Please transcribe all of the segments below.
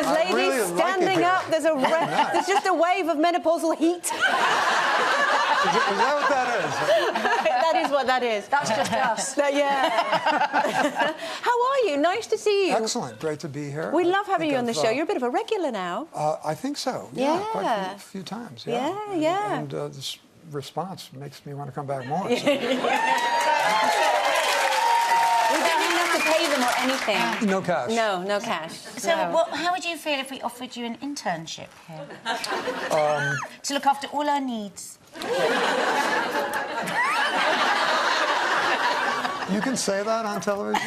There's ladies really standing up. There's there's just a wave of menopausal heat. Is that what that is? That is what that is. That's just us. Yeah. How are you? Nice to see you. Excellent. Great to be here. We love having you on the I've, show. You're a bit of a regular now. I think so. Yeah. Yeah. Quite a few times. Yeah. Yeah. And this response makes me want to come back more. So. We don't even have to pay them or anything. No cash. No cash. So, No. how would you feel if we offered you an internship here? To look after all our needs. You can say that on television?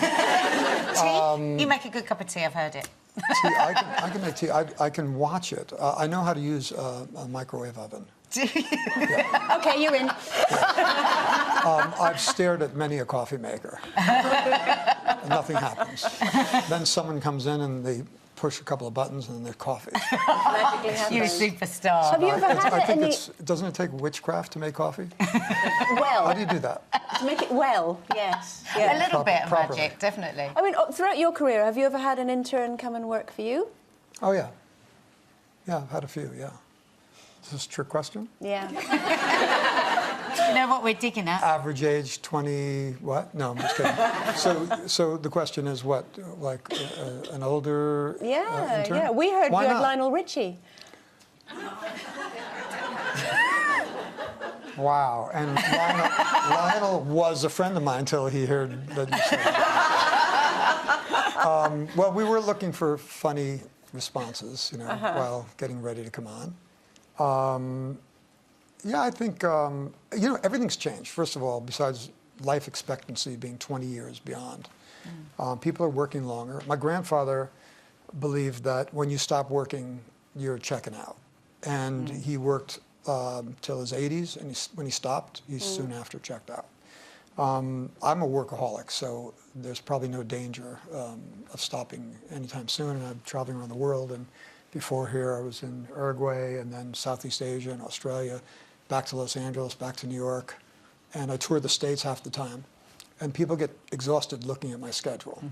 Tea? You make a good cup of tea, I've heard it. Tea, I can make tea. I can watch it. I know how to use a microwave oven. Do you? Yeah. OK, you're in. I've stared at many a coffee maker. And nothing happens. Then someone comes in and they push a couple of buttons and their coffee. Magically happens. You're a superstar. Have you ever had I think any... doesn't it take witchcraft to make coffee? Well, How do you do that? to make it well, yes. A Yeah. little bit of Properly. magic, definitely. I mean, throughout your career, have you ever had an intern come and work for you? Oh, yeah. Yeah, I've had a few, yeah. Is this a trick question? Yeah. You know what we're digging at? Average age, 20, what? No, I'm just kidding. So the question is what, like an older Yeah, intern? yeah. We heard Why you had not? Lionel Richie. Wow, and Lionel was a friend of mine until he heard that you said that. Well, we were looking for funny responses, you know, while getting ready to come on. Yeah, I think, you know, everything's changed. First of all, besides life expectancy being 20 years beyond. People are working longer. My grandfather believed that when you stop working, you're checking out. And he worked till his 80s, and when he stopped, he soon after checked out. I'm a workaholic, so there's probably no danger of stopping anytime soon. And I'm traveling around the world, and before here I was in Uruguay, and then Southeast Asia and Australia, back to Los Angeles, back to New York, and I tour the States half the time. And people get exhausted looking at my schedule.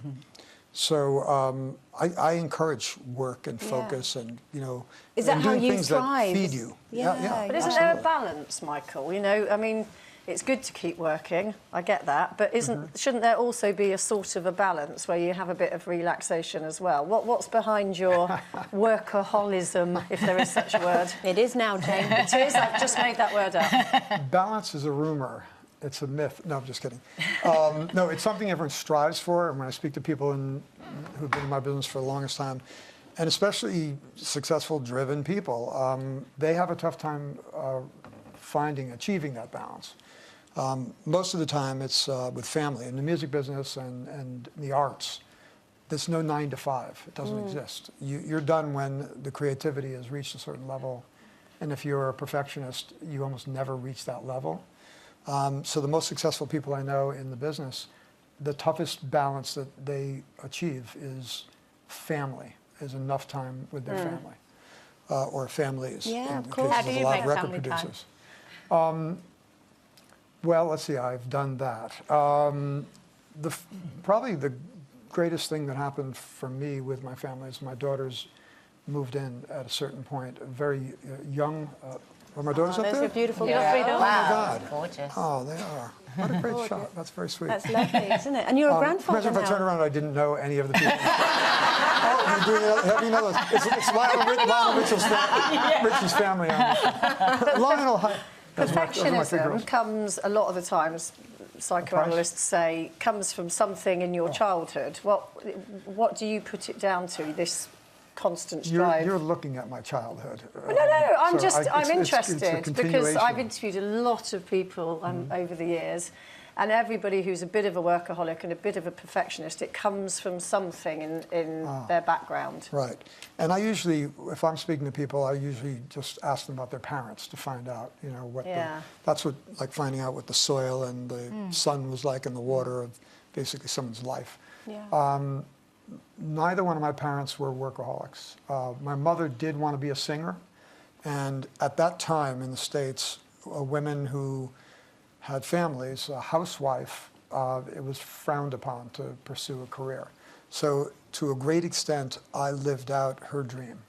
So I encourage work and focus, and you know, Is that and how doing you things thrive? that feed you. Yeah. But isn't there a balance, Michael? You know, I mean, it's good to keep working. I get that, but shouldn't there also be a sort of a balance where you have a bit of relaxation as well? What's behind your workaholism, if there is such a word? It is now, Jane. It is. I've just made that word up. Balance is a rumor. It's a myth. No, I'm just kidding. No, it's something everyone strives for. And when I speak to people who've been in my business for the longest time, and especially successful, driven people, they have a tough time achieving that balance. Most of the time, it's with family. In the music business and the arts, there's no 9 to 5. It doesn't exist. You're done when the creativity has reached a certain level. And if you're a perfectionist, you almost never reach that level. So the most successful people I know in the business, the toughest balance that they achieve is family, is enough time with their family, or families. Yeah, in of course. cases How do of you a lot make of record family time? producers. Well, let's see, I've done that. Probably the greatest thing that happened for me with my family is my daughters moved in at a certain point, very young. Are my daughters up Those there? are beautiful. Yeah. Lovely Oh, daughters. my God. Gorgeous. Oh, they are. What a great shot. That's very sweet. That's lovely, isn't it? And you're a grandfather Imagine if I turned now. around and I didn't know any of the people. Oh, you're doing having another. It's Lionel Richie's family. Lionel, hi. Those are my three Perfectionism girls. comes a lot of the times, psychoanalysts say, comes from something in your childhood. What do you put it down to, this constant strive? You're looking at my childhood. No, I'm it's a interested because continuation. I've interviewed a lot of people over the years, and everybody who's a bit of a workaholic and a bit of a perfectionist, it comes from something in their background. Right. And I usually, if I'm speaking to people, I usually just ask them about their parents to find out, you know, what that's what, like finding out what the soil and the sun was like and the water of basically someone's life. Yeah. Neither one of my parents were workaholics. My mother did want to be a singer, and at that time in the States, women who had families, a housewife, it was frowned upon to pursue a career. So to a great extent, I lived out her dream.